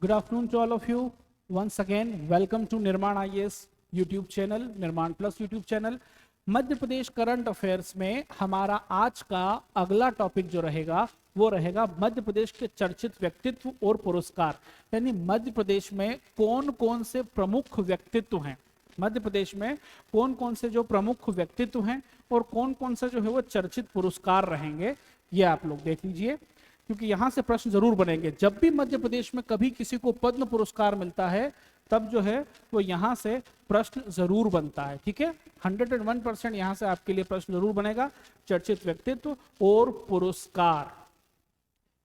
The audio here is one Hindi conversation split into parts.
Good afternoon to all of you. Once again, welcome to निर्माण IAS YouTube चैनल, निर्माण plus YouTube channel. Madhya Pradesh current affairs में हमारा आज का अगला टॉपिक जो रहेगा वो रहेगा मध्य प्रदेश के चर्चित व्यक्तित्व और पुरस्कार। यानी मध्य प्रदेश में कौन कौन से प्रमुख व्यक्तित्व हैं, मध्य प्रदेश में कौन कौन से जो प्रमुख व्यक्तित्व हैं और कौन कौन से जो है वो चर्चित पुरस्कार रहेंगे, ये आप लोग देख लीजिए, क्योंकि यहां से प्रश्न जरूर बनेंगे। जब भी मध्य प्रदेश में कभी किसी को पद्म पुरस्कार मिलता है तब जो है वो यहां से प्रश्न जरूर बनता है। ठीक है, 101% यहां से आपके लिए प्रश्न जरूर बनेगा। चर्चित व्यक्तित्व और पुरस्कार,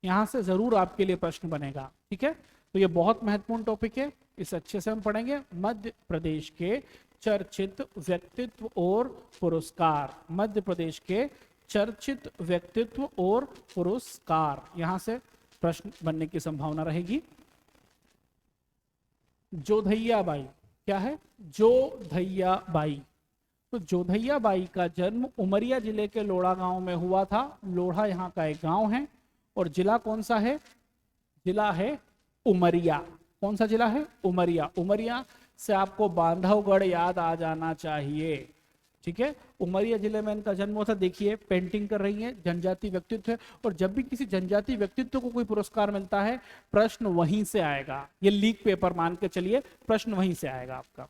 यहां से जरूर आपके लिए प्रश्न बनेगा। ठीक है, तो ये बहुत महत्वपूर्ण टॉपिक है, इसे अच्छे से हम पढ़ेंगे। मध्य प्रदेश के चर्चित व्यक्तित्व और पुरस्कार, मध्य प्रदेश के चर्चित व्यक्तित्व और पुरस्कार, यहां से प्रश्न बनने की संभावना रहेगी। जोधैया बाई, क्या है? जोधैया बाई। तो जोधैया बाई का जन्म उमरिया जिले के लोढ़ा गांव में हुआ था। लोढ़ा यहाँ का एक गांव है और जिला कौन सा है? जिला है उमरिया। कौन सा जिला है? उमरिया। उमरिया से आपको बांधवगढ़ याद आ जाना चाहिए। ठीक है, उमरिया जिले में इनका जन्म हुआ था। देखिए पेंटिंग कर रही है, जनजाति व्यक्तित्व है, और जब भी किसी जनजाति व्यक्तित्व को कोई पुरस्कार मिलता है प्रश्न वहीं से आएगा। ये लीक पेपर मान के चलिए, प्रश्न वहीं से आएगा आपका।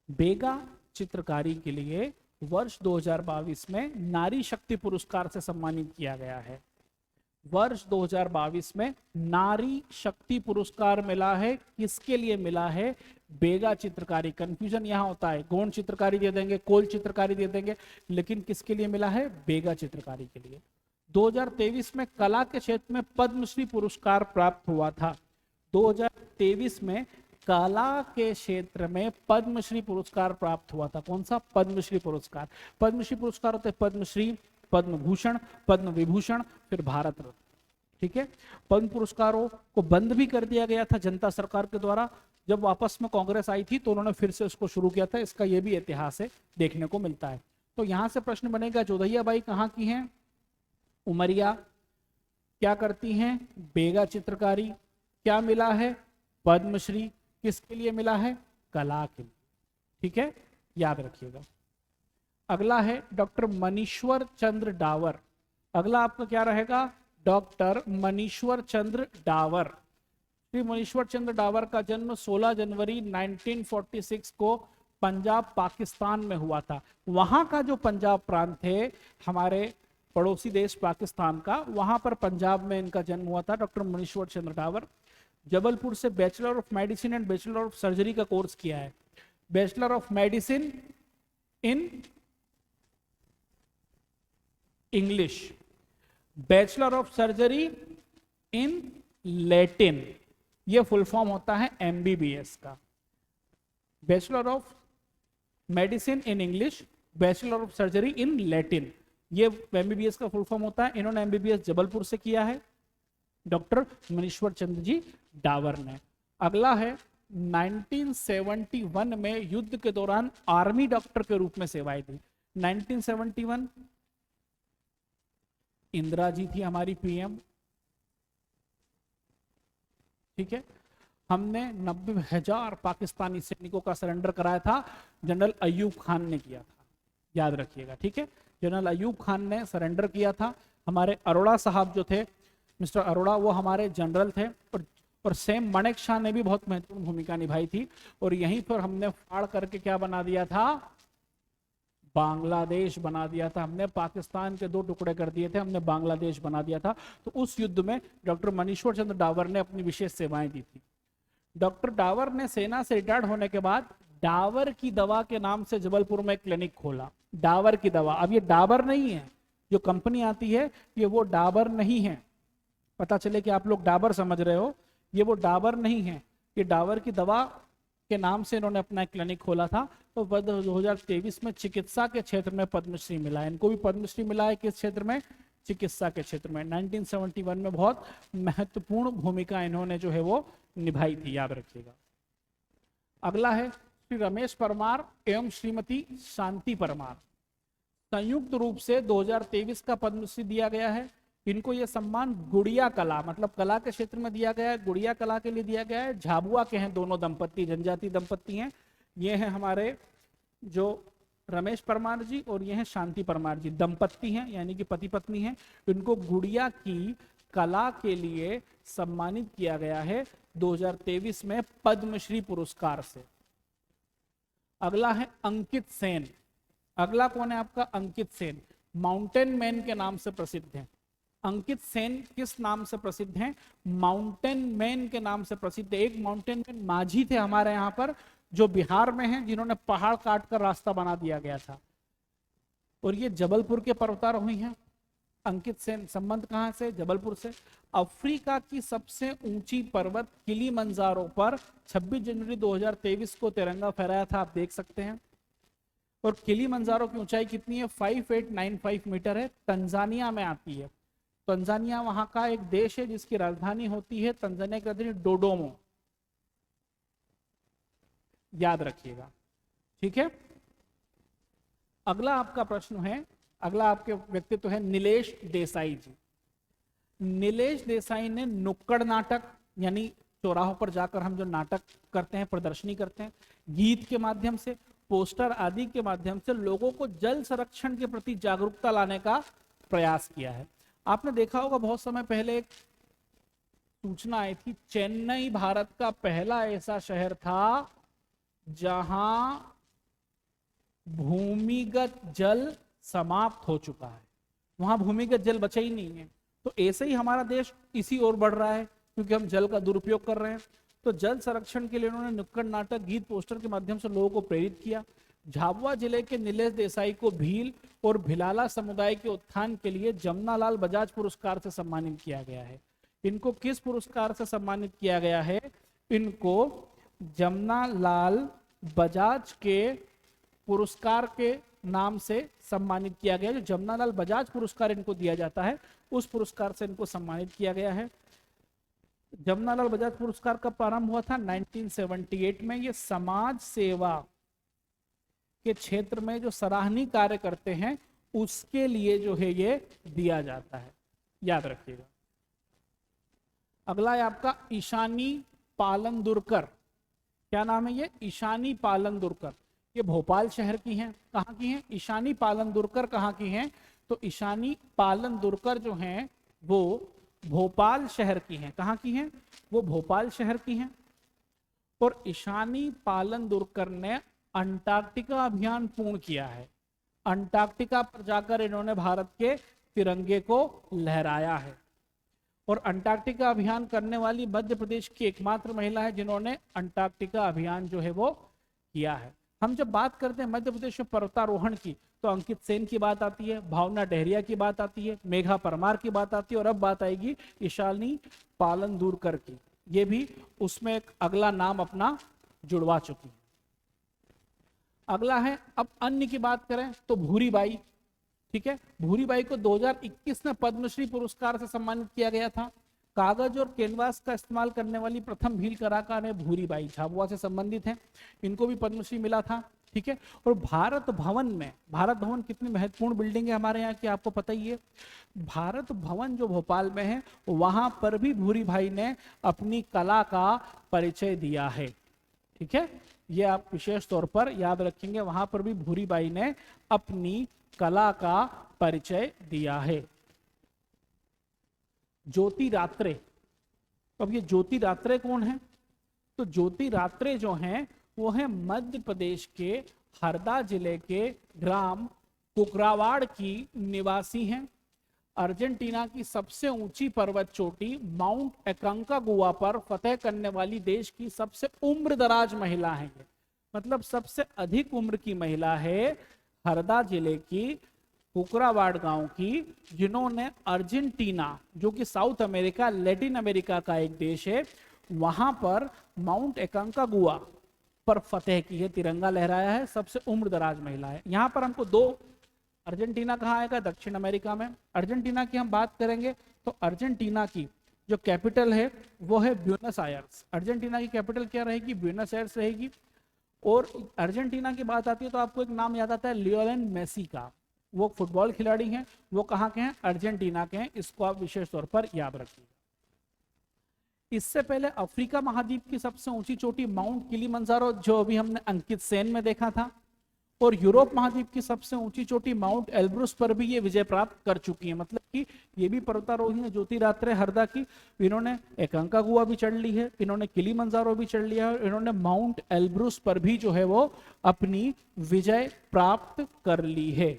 बेगा चित्रकारी के लिए वर्ष 2022 में नारी शक्ति पुरस्कार से सम्मानित किया गया है। वर्ष 2022 में नारी शक्ति पुरस्कार मिला है। किसके लिए मिला है? बेगा चित्रकारी। कंफ्यूजन यहां होता है, गोंड चित्रकारी दे देंगे, कोल चित्रकारी दे देंगे, लेकिन किसके लिए मिला है? बेगा चित्रकारी के लिए। 2023 में कला के क्षेत्र में पद्मश्री पुरस्कार प्राप्त हुआ था। 2023 में कला के क्षेत्र में पद्मश्री पुरस्कार प्राप्त हुआ था। कौन सा? पद्मश्री पुरस्कार। पद्मश्री पुरस्कार होते हैं पद्मश्री, पद्म भूषण, पद्म विभूषण, फिर भारत रत्न। ठीक है, पद्म पुरस्कारों को बंद भी कर दिया गया था जनता सरकार के द्वारा। जब वापस में कांग्रेस आई थी तो उन्होंने फिर से उसको शुरू किया था। इसका यह भी इतिहास है, देखने को मिलता है। तो यहां से प्रश्न बनेगा, जोधैया बाई कहाँ की हैं? उमरिया। क्या करती हैं? बेगा चित्रकारी। क्या मिला है? पद्मश्री। किसके लिए मिला है? कला के लिए। ठीक है, याद रखिएगा। अगला है डॉक्टर मनीश्वर चंद्र डावर। अगला आपका क्या रहेगा? डॉक्टर मनीश्वर चंद्र डावर। श्री मनीश्वर चंद्र डावर का जन्म 16 जनवरी 1946 को पंजाब पाकिस्तान में हुआ था। वहां का जो पंजाब प्रांत है हमारे पड़ोसी देश पाकिस्तान का, वहां पर पंजाब में इनका जन्म हुआ था। डॉक्टर मनीश्वर चंद्र डावर जबलपुर से bachelor of medicine and bachelor of surgery का कोर्स किया है। Bachelor of medicine in English, bachelor of surgery in Latin, ये फुल फॉर्म होता है एमबीबीएस का। Bachelor of medicine in English, bachelor of surgery in Latin, ये एमबीबीएस का फुल फॉर्म होता है। इन्होंने एमबीबीएस जबलपुर से किया है, डॉक्टर मनीश्वर चंद्र जी डावर ने। अगला है 1971 में युद्ध के दौरान आर्मी डॉक्टर के रूप में सेवाएं दी। 1971 इंदिरा जी थी हमारी पीएम। ठीक है, हमने 90,000 पाकिस्तानी सैनिकों का सरेंडर कराया था, जनरल अयूब खान ने किया था, याद रखिएगा। ठीक है, जनरल अयूब खान ने सरेंडर किया था। हमारे अरोड़ा साहब जो थे, मिस्टर अरोड़ा, वो हमारे जनरल थे। और सेम मानेक शाह ने भी बहुत महत्वपूर्ण भूमिका निभाई थी। और यहीं पर हमने फाड़ करके क्या बना दिया था? बांग्लादेश बना दिया था। हमने पाकिस्तान के 2 टुकड़े कर दिए थे, हमने बांग्लादेश बना दिया था। तो उस युद्ध में डॉक्टर मनीश्वर चंद्र डावर ने अपनी विशेष सेवाएं दी थी। डॉक्टर डावर ने सेना से रिटायर्ड होने के बाद डावर की दवा के नाम से जबलपुर में एक क्लिनिक खोला। डावर की दवा, अब ये डाबर नहीं है, जो कंपनी आती है ये वो डाबर नहीं है। पता चले कि आप लोग डाबर समझ रहे हो, ये वो डाबर नहीं है, ये डावर की दवा के नाम से इन्होंने अपना क्लिनिक खोला था। तो 2023 में चिकित्सा के क्षेत्र में पद्मश्री मिला है। इनको भी पद्मश्री मिला है, किस क्षेत्र में? चिकित्सा के क्षेत्र में। 1971 में बहुत महत्वपूर्ण भूमिका इन्होंने जो है वो निभाई थी, याद रखिएगा। अगला है श्री रमेश परमार एवं श्रीमती शांति परमार। संयुक्त रूप से 2023 का पद्मश्री दिया गया है। इनको ये सम्मान गुड़िया कला, मतलब कला के क्षेत्र में दिया गया है, गुड़िया कला के लिए दिया गया है। झाबुआ के हैं दोनों दंपत्ति, जनजाति दंपत्ति हैं। ये हैं हमारे जो रमेश परमार जी और ये हैं शांति परमार जी, दंपत्ति हैं यानी कि पति पत्नी हैं। इनको गुड़िया की कला के लिए सम्मानित किया गया है 2023 में पद्मश्री पुरस्कार से। अगला है अंकित सेन। अगला कौन है आपका? अंकित सेन, माउंटेन मैन के नाम से प्रसिद्ध हैं। अंकित सेन किस नाम से प्रसिद्ध हैं? माउंटेन मैन के नाम से प्रसिद्ध है। एक माउंटेन मैन माझी थे हमारे यहाँ पर, जो बिहार में हैं, जिन्होंने पहाड़ काट कर रास्ता बना दिया गया था, और ये जबलपुर के पर्वतारोही हैं। अंकित सेन संबंध कहां से? जबलपुर से। अफ्रीका की सबसे ऊंची पर्वत किलीमंजारो पर 26 जनवरी 2023 को तिरंगा फहराया था, आप देख सकते हैं। और किलीमंजारो की ऊंचाई कितनी है? 5895 मीटर है। तंजानिया में आती है। तंजानिया वहां का एक देश है जिसकी राजधानी होती है, तंजानिया की राजधानी डोडोमो, याद रखिएगा, ठीक है। अगला आपका प्रश्न है, अगला आपके व्यक्तित्व है नीलेश देसाई जी। नीलेश देसाई ने नुक्कड़ नाटक, यानी चौराहों पर जाकर हम जो नाटक करते हैं, प्रदर्शनी करते हैं, गीत के माध्यम से, पोस्टर आदि के माध्यम से लोगों को जल संरक्षण के प्रति जागरूकता लाने का प्रयास किया है। आपने देखा होगा बहुत समय पहले एक सूचना आई थी, चेन्नई भारत का पहला ऐसा शहर था जहां भूमिगत जल समाप्त हो चुका है, वहां भूमिगत जल बचा ही नहीं है। तो ऐसे ही हमारा देश इसी ओर बढ़ रहा है, क्योंकि हम जल का दुरुपयोग कर रहे हैं। तो जल संरक्षण के लिए उन्होंने नुक्कड़ नाटक, गीत, पोस्टर के माध्यम से लोगों को प्रेरित किया। झाबुआ जिले के नीलेश देसाई को भील और भिलाला समुदाय के उत्थान के लिए जमनालाल बजाज पुरस्कार से सम्मानित किया गया है। इनको किस पुरस्कार से सम्मानित किया गया है? इनको जमनालाल बजाज के पुरस्कार के नाम से सम्मानित किया गया। जो जमनालाल बजाज पुरस्कार इनको दिया जाता है, उस पुरस्कार से इनको सम्मानित किया गया है। जमनालाल बजाज पुरस्कार का प्रारंभ हुआ था 1978 में। ये समाज सेवा के क्षेत्र में जो सराहनीय कार्य करते हैं उसके लिए जो है ये दिया जाता है, याद रखिएगा। अगला है आपका ईशानी पालनदुरकर। क्या नाम है ये? ईशानी पालनदुरकर। ये भोपाल शहर की हैं। कहाँ की हैं? ईशानी पालनदुरकर कहाँ की हैं? तो ईशानी पालनदुरकर जो हैं वो भोपाल शहर की हैं। कहाँ की हैं? वो भोपाल शहर की हैं। और ईशानी पालनदुरकर ने अंटार्कटिका अभियान पूर्ण किया है। अंटार्कटिका पर जाकर इन्होंने भारत के तिरंगे को लहराया है। और अंटार्कटिका अभियान करने वाली मध्य प्रदेश की एकमात्र महिला है जिन्होंने अंटार्कटिका अभियान जो है वो किया है। हम जब बात करते हैं मध्य प्रदेश में पर्वतारोहण की, तो अंकित सेन की बात आती है, भावना डेहरिया की बात आती है, मेघा परमार की बात आती है, और अब बात आएगी ईशानी पालनदुरकर की। ये भी उसमें एक अगला नाम अपना जुड़वा चुकी है। अगला है, अब अन्य की बात करें तो भूरीबाई, ठीक है। भूरीबाई को 2021 में पद्मश्री पुरस्कार से सम्मानित किया गया था। कागज और कैनवास का इस्तेमाल करने वाली प्रथम भील कलाकार है भूरीबाई, झाबुआ से संबंधित हैं। इनको भी पद्मश्री मिला था, ठीक है। और भारत भवन में, भारत भवन कितनी महत्वपूर्ण बिल्डिंग है हमारे यहाँ की, आपको पता ही है। भारत भवन जो भोपाल में है, वहां पर भी भूरीबाई ने अपनी कला का परिचय दिया है, ठीक है। ये आप विशेष तौर पर याद रखेंगे, वहां पर भी भूरीबाई ने अपनी कला का परिचय दिया है। ज्योति रात्रे, अब ये ज्योति रात्रे कौन है? तो ज्योति रात्रे जो हैं वो है मध्य प्रदेश के हरदा जिले के ग्राम कुकरावाड़ की निवासी हैं। अर्जेंटीना की सबसे ऊंची पर्वत चोटी माउंट एकांकागुआ पर फतेह करने वाली देश की सबसे उम्रदराज महिला है। मतलब सबसे अधिक उम्र की महिला है हरदा जिले की कुकरावाड़ गांव की, जिन्होंने अर्जेंटीना, जो कि साउथ अमेरिका, लैटिन अमेरिका का एक देश है, वहां पर माउंट एकांकागुआ पर फतेह की है, तिरंगा लहराया है। सबसे उम्रदराज महिला है। यहां पर हमको दो, अर्जेंटीना कहाँ आएगा? दक्षिण अमेरिका में। अर्जेंटीना की हम बात करेंगे तो अर्जेंटीना की जो कैपिटल है वो है ब्यूनस आयर्स। अर्जेंटीना की कैपिटल क्या रहेगी? ब्यूनस आयर्स रहेगी। और अर्जेंटीना की बात आती है तो आपको एक नाम याद आता है लियोनेल मेसी का। वो फुटबॉल खिलाड़ी हैं, वो कहाँ के हैं, अर्जेंटीना के हैं। इसको आप विशेष तौर पर याद रखिए। इससे पहले अफ्रीका महाद्वीप की सबसे ऊंची चोटी माउंट किलिमंजारो, जो अभी हमने अंकित सेन में देखा था, और यूरोप महाद्वीप की सबसे ऊंची चोटी माउंट एल्ब्रुस पर भी ये विजय प्राप्त कर चुकी है। मतलब कि ये भी पर्वतारोही है, ज्योतिरात्रे हरदा की। इन्होंने एकांकागुआ भी चढ़ ली है, इन्होंने किलिमंजारो भी चढ़ लिया है, और इन्होंने माउंट एल्ब्रुस पर भी जो है वो अपनी विजय प्राप्त कर ली है।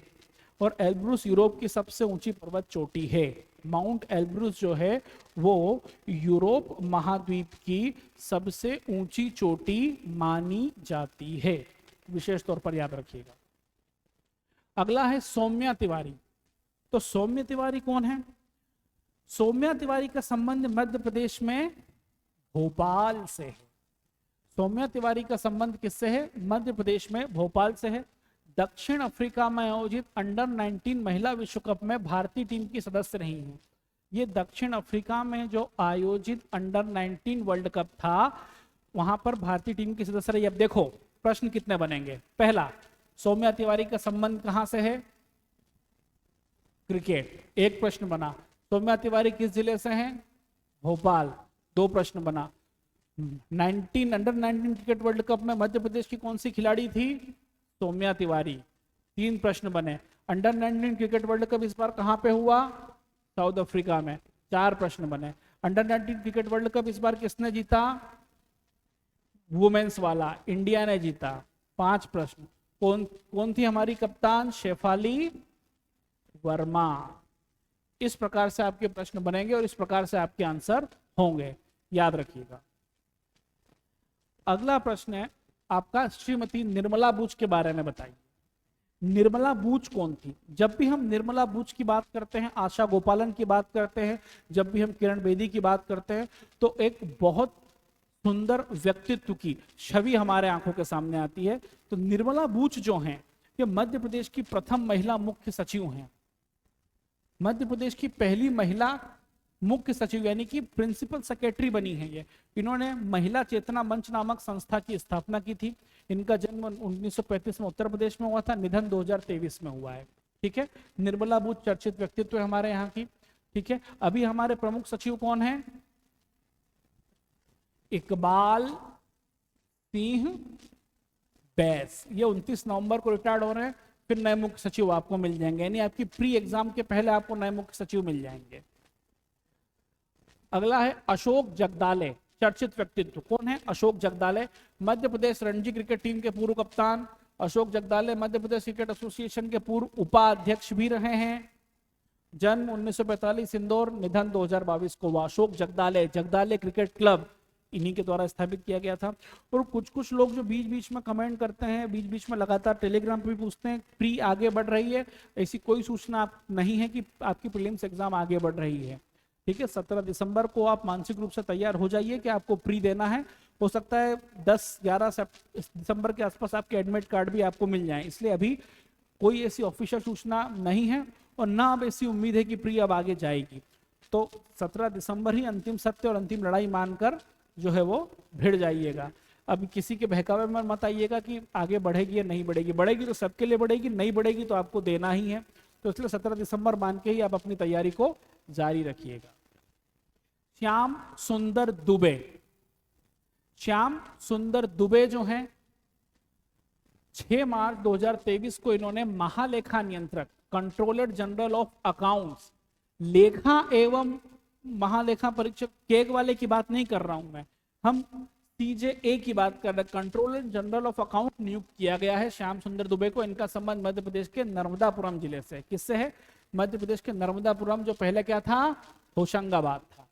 और एल्ब्रुस यूरोप की सबसे ऊंची पर्वत चोटी है। माउंट एल्ब्रुस जो है वो यूरोप महाद्वीप की सबसे ऊंची चोटी मानी जाती है, विशेष तौर पर याद रखिएगा। अगला है सौम्या तिवारी। तो सौम्या तिवारी कौन है? सौम्या तिवारी का संबंध मध्य प्रदेश में भोपाल से है। सौम्या तिवारी का संबंध किससे है? मध्य प्रदेश में भोपाल से है। दक्षिण अफ्रीका में आयोजित अंडर 19 महिला विश्व कप में भारतीय टीम की सदस्य रही हैं। ये दक्षिण अफ्रीका में जो आयोजित अंडर 19 वर्ल्ड कप था, वहां पर भारतीय टीम की सदस्य रही। अब देखो प्रश्न कितने बनेंगे। पहला, सौम्या तिवारी का संबंध कहां से है? क्रिकेट, एक प्रश्न बना। सौम्या तिवारी किस जिले से हैं? भोपाल, दो प्रश्न बना। अंडर 19 क्रिकेट वर्ल्ड कप में मध्य प्रदेश की कौन सी खिलाड़ी थी? सौम्या तिवारी, तीन प्रश्न बने। अंडर 19 क्रिकेट वर्ल्ड कप इस बार कहां पे हुआ? साउथ अफ्रीका में, चार प्रश्न बने। अंडर 19 क्रिकेट वर्ल्ड कप इस बार किसने जीता? वुमेन्स वाला, इंडिया ने जीता, पांच प्रश्न। कौन थी हमारी कप्तान? शेफाली वर्मा। इस प्रकार से आपके प्रश्न बनेंगे और इस प्रकार से आपके आंसर होंगे, याद रखिएगा। अगला प्रश्न है आपका, श्रीमती निर्मला बूच के बारे में बताइए। निर्मला बूच कौन थी? जब भी हम निर्मला बूच की बात करते हैं, आशा गोपालन की बात करते हैं, जब भी हम किरण बेदी की बात करते हैं, तो एक बहुत सुंदर व्यक्तित्व की छवि हमारे आंखों के सामने आती है। तो निर्मला बूच जो हैं, ये मध्य प्रदेश की प्रथम महिला मुख्य सचिव हैं। मध्य प्रदेश की पहली महिला मुख्य सचिव यानी कि प्रिंसिपल सेक्रेटरी बनी है ये। इन्होंने महिला चेतना मंच नामक संस्था की स्थापना की थी। इनका जन्म 1935 में उत्तर प्रदेश में हुआ था, निधन 2023 में हुआ है। ठीक है, निर्मला बूच चर्चित व्यक्तित्व है हमारे यहाँ की। ठीक है, अभी हमारे प्रमुख सचिव कौन है? इकबाल सिंह बैस। ये 29 नवंबर को रिटायर्ड हो रहे हैं। फिर नए मुख्य सचिव आपको मिल जाएंगे, यानी आपकी प्री एग्जाम के पहले आपको नए मुख्य सचिव मिल जाएंगे। अगला है अशोक जगदाले, चर्चित व्यक्तित्व। कौन है अशोक जगदाले? मध्य प्रदेश रणजी क्रिकेट टीम के पूर्व कप्तान। अशोक जगदाले मध्य प्रदेश क्रिकेट एसोसिएशन के पूर्व उपाध्यक्ष भी रहे हैं। जन्म 1945 इंदौर, निधन 2022 को हुआ। अशोक जगदाले, जगदाले क्रिकेट क्लब इन्हीं के द्वारा स्थापित किया गया था। और कुछ लोग जो बीच बीच में कमेंट करते हैं, बीच बीच में लगातार टेलीग्राम पे भी पूछते हैं प्री आगे बढ़ रही है, ऐसी कोई सूचना नहीं है कि आपकी प्रीलिम्स एग्जाम आगे बढ़ रही है। ठीक है, 17 दिसंबर को आप मानसिक रूप से तैयार हो जाइए कि आपको प्री देना है। हो सकता है 10-11 दिसंबर के आसपास आपके एडमिट कार्ड भी आपको मिल जाए, इसलिए अभी कोई ऐसी ऑफिशियल सूचना नहीं है और ना अब ऐसी उम्मीद है कि प्री अब आगे जाएगी। तो 17 दिसंबर ही अंतिम सत्य और अंतिम लड़ाई मानकर जो है वो भिड़ जाइएगा। अब किसी के बहकावे में मत आइएगा कि आगे बढ़ेगी या नहीं बढ़ेगी। बढ़ेगी तो सबके लिए बढ़ेगी, नहीं बढ़ेगी तो आपको देना ही है। तो इसलिए 17 दिसंबर मान के ही आप अपनी तैयारी को जारी रखिएगा। श्याम सुंदर दुबे, श्याम सुंदर दुबे जो हैं 6 मार्च 2023 को इन्होंने महालेखा नियंत्रक, कंट्रोलर जनरल ऑफ अकाउंट्स, लेखा एवं महालेखा परीक्षक केग वाले की बात नहीं कर रहा हूं मैं, हम CJA की बात कर रहे हैं। कंट्रोलर जनरल ऑफ अकाउंट नियुक्त किया गया है श्याम सुंदर दुबे को। इनका संबंध मध्य प्रदेश के नर्मदापुरम जिले से। किससे है? मध्य प्रदेश के नर्मदापुरम, जो पहले क्या था? होशंगाबाद था।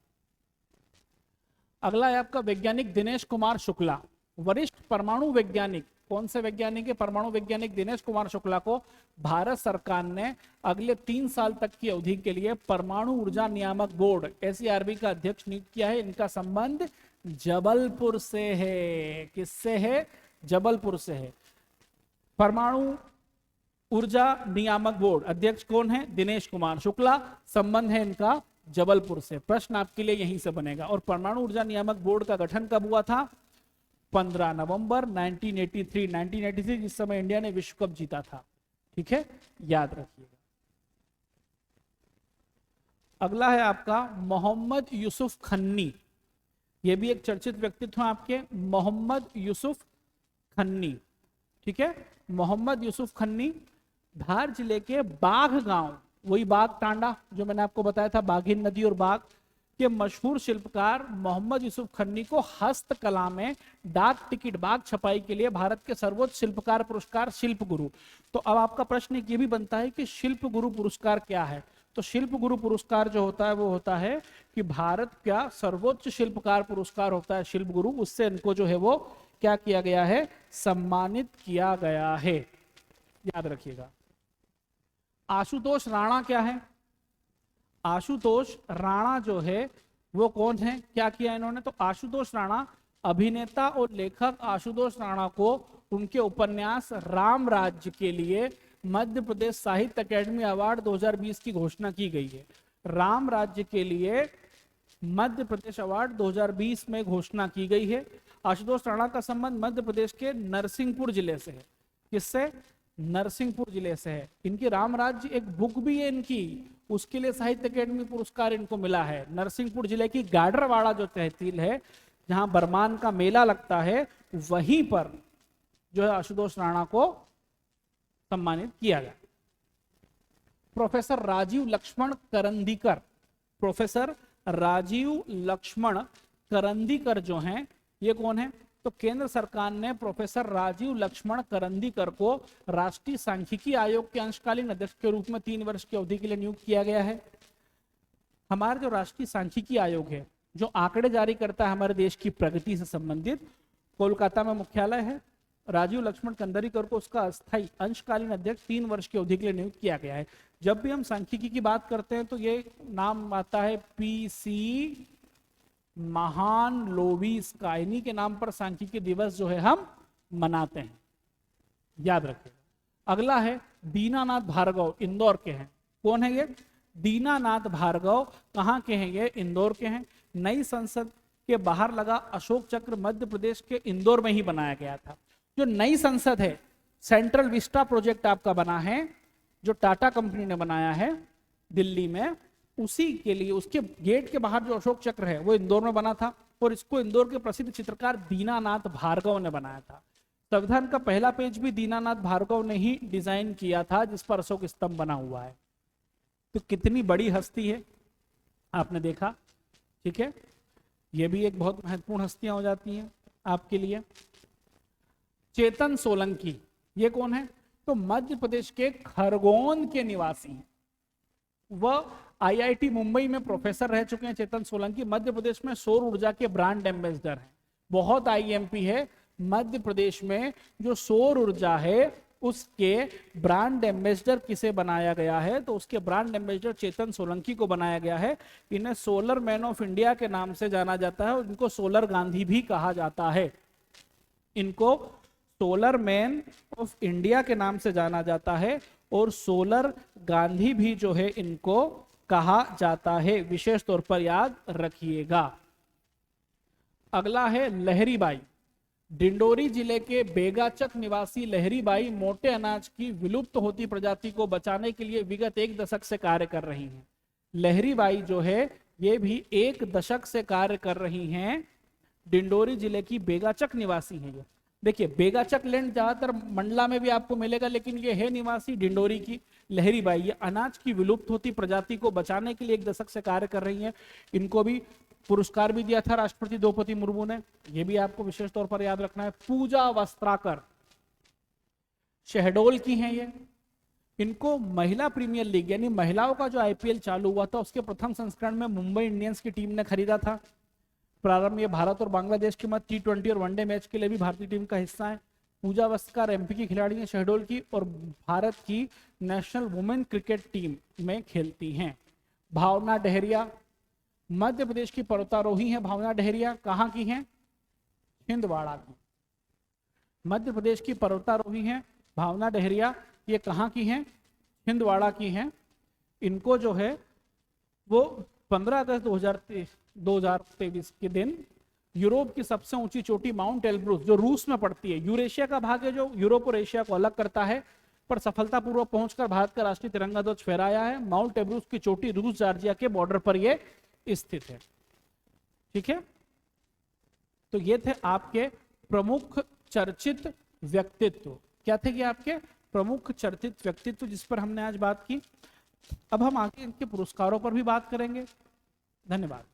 अगला है आपका वैज्ञानिक दिनेश कुमार शुक्ला, वरिष्ठ परमाणु वैज्ञानिक। कौन से वैज्ञानिक है? परमाणु वैज्ञानिक दिनेश कुमार शुक्ला को भारत सरकार ने अगले 3 साल तक की अवधि के लिए परमाणु ऊर्जा नियामक बोर्ड SERB का अध्यक्ष नियुक्त किया है। इनका संबंध जबलपुर से है। किससे है? जबलपुर से है। परमाणु ऊर्जा नियामक बोर्ड अध्यक्ष कौन है? दिनेश कुमार शुक्ला। संबंध है इनका जबलपुर से। प्रश्न आपके लिए यहीं से बनेगा। और परमाणु ऊर्जा नियामक बोर्ड का गठन कब हुआ था? 15 नवंबर 1983, जिस समय इंडिया ने विश्व कप जीता था। ठीक है, याद रखिएगा। अगला है आपका मोहम्मद यूसुफ खन्नी। ये भी एक चर्चित व्यक्तित्व है आपके, मोहम्मद यूसुफ खन्नी। ठीक है, मोहम्मद यूसुफ खन्नी धार जिले के बाघ गांव, वही बाघ टांडा जो मैंने आपको बताया था, बाघिन नदी और बाघ के मशहूर शिल्पकार मोहम्मद यूसुफ खन्नी को हस्तकला में डाक टिकट बाघ छपाई के लिए भारत के सर्वोच्च शिल्पकार पुरस्कार शिल्प गुरु। तो अब आपका प्रश्न ये भी बनता है कि शिल्प गुरु पुरस्कार क्या है। तो शिल्प गुरु पुरस्कार जो होता है वो होता है कि भारत का सर्वोच्च शिल्पकार पुरस्कार होता है शिल्प गुरु, उससे इनको जो है वो क्या किया गया है, सम्मानित किया गया है, याद रखिएगा। आशुतोष राणा क्या है, आशुतोष राणा जो है वो कौन है, क्या किया इन्होंने, तो आशुतोष राणा अभिनेता और लेखक आशुतोष राणा को उनके उपन्यास राम राज्य के लिए मध्य प्रदेश साहित्य अकेडमी अवार्ड 2020 की घोषणा की गई है। राम राज्य के लिए मध्य प्रदेश अवार्ड 2020 में घोषणा की गई है। आशुतोष राणा का संबंध मध्य प्रदेश के नरसिंहपुर जिले से है। किससे, नरसिंहपुर जिले से है। इनकी राम राज्य एक बुक भी है इनकी, उसके लिए साहित्य अकेडमी पुरस्कार इनको मिला है। नरसिंहपुर जिले की गाडरवाड़ा जो तहसील है, जहां बरमान का मेला लगता है, वहीं पर जो है आशुतोष राणा को सम्मानित किया गया। प्रोफेसर राजीव लक्ष्मण करंदीकर, प्रोफेसर राजीव लक्ष्मण करंदीकर जो हैं, ये कौन है, तो केंद्र सरकार ने प्रोफेसर राजीव लक्ष्मण करंदीकर को राष्ट्रीय सांख्यिकी आयोग के अंशकालीन अध्यक्ष के रूप में 3 वर्ष की अवधि के लिए नियुक्त किया गया है। हमारा जो राष्ट्रीय सांख्यिकी आयोग है, जो आंकड़े जारी करता है हमारे देश की प्रगति से संबंधित, कोलकाता में मुख्यालय है। राजीव लक्ष्मण करंदीकर को उसका अस्थायी अंशकालीन अध्यक्ष 3 वर्ष की अवधि के लिए नियुक्त किया गया है। जब भी हम सांख्यिकी की बात करते हैं तो ये नाम आता है पीसी महान लोविस का, इन्हीं के नाम पर सांख्यिकी दिवस जो है हम मनाते हैं, याद रखिएगा। अगला है दीनानाथ भार्गव, इंदौर के हैं। कौन है ये, दीनानाथ भार्गव कहाँ के हैं, ये इंदौर के हैं। नई संसद के बाहर लगा अशोक चक्र मध्य प्रदेश के इंदौर में ही बनाया गया था। जो नई संसद है, सेंट्रल विस्टा प्रोजेक्ट आपका बना है, जो टाटा कंपनी ने बनाया है दिल्ली में, उसी के लिए उसके गेट के बाहर जो अशोक चक्र है वो इंदौर में बना था, और इसको इंदौर के प्रसिद्ध चित्रकार दीनानाथ भार्गव ने बनाया था। संविधान का पहला पेज भी दीनानाथ भार्गव ने ही डिजाइन किया था, जिस पर अशोक स्तंभ बना हुआ है। तो कितनी बड़ी हस्ती है, आपने देखा। ठीक है, ये भी एक बहुत महत्वपूर्ण हस्तियां हो जाती हैं आपके लिए। चेतन सोलंकी, ये कौन है, तो मध्य प्रदेश के खरगोन के निवासी हैं। वह आईआईटी मुंबई में प्रोफेसर रह चुके हैं। चेतन सोलंकी मध्य प्रदेश में सौर ऊर्जा के ब्रांड एम्बेसडर हैं। बहुत आईएमपी है, मध्य प्रदेश में जो सौर ऊर्जा है उसके ब्रांड एम्बेसडर किसे बनाया गया है, तो उसके ब्रांड एम्बेसडर चेतन सोलंकी को बनाया गया है। इन्हें सोलर मैन ऑफ इंडिया के नाम से जाना जाता है और इनको सोलर गांधी भी कहा जाता है। इनको सोलर मैन ऑफ इंडिया के नाम से जाना जाता है और सोलर गांधी भी जो है इनको कहा जाता है, विशेष तौर पर याद रखिएगा। अगला है लहरी बाई। डिंडोरी जिले के बेगाचक निवासी लहरी बाई मोटे अनाज की विलुप्त होती प्रजाति को बचाने के लिए विगत 1 दशक से कार्य कर रही हैं। लहरी बाई जो है ये भी 1 दशक से कार्य कर रही हैं। डिंडोरी जिले की बेगाचक निवासी है ये। देखिए, बेगाचक लैंड ज्यादातर मंडला में भी आपको मिलेगा, लेकिन ये है निवासी डिंडोरी की लहरी बाई। ये अनाज की विलुप्त होती प्रजाति को बचाने के लिए 1 दशक से कार्य कर रही हैं। इनको भी पुरस्कार भी दिया था राष्ट्रपति द्रौपदी मुर्मू ने, ये भी आपको विशेष तौर पर याद रखना है। पूजा वस्त्राकर शहडोल की हैं ये। इनको महिला प्रीमियर लीग यानी महिलाओं का जो आईपीएल चालू हुआ था उसके प्रथम संस्करण में मुंबई इंडियंस की टीम ने खरीदा था। प्रारंभ में भारत और बांग्लादेश के मध्य T20 और वनडे मैच के लिए भी भारतीय टीम का हिस्सा है। पूजा वस्त्राकर एमपी की खिलाड़ी हैं शहडोल की, और भारत की नेशनल वुमेन क्रिकेट टीम में खेलती हैं। भावना डहरिया मध्य प्रदेश की पर्वतारोही हैं। भावना डहरिया कहाँ की हैं, छिंदवाड़ा की। मध्य प्रदेश की पर्वतारोही हैं भावना डहरिया, ये कहाँ की हैं, छिंदवाड़ा की हैं। इनको जो है वो 15 अगस्त 2023 के दिन यूरोप की सबसे ऊंची चोटी माउंट एल्ब्रूस जो रूस में पड़ती है, यूरेशिया का भाग है जो यूरोप और एशिया को अलग करता है, पर सफलतापूर्वक पहुंचकर भारत का राष्ट्रीय तिरंगा ध्वज फहराया है। माउंट एवरेस्ट की चोटी रूस जॉर्जिया के बॉर्डर पर ये स्थित है। ठीक है, तो ये थे आपके प्रमुख चर्चित व्यक्तित्व। क्या थे कि आपके प्रमुख चर्चित व्यक्तित्व जिस पर हमने आज बात की। अब हम आगे इनके पुरस्कारों पर भी बात करेंगे। धन्यवाद।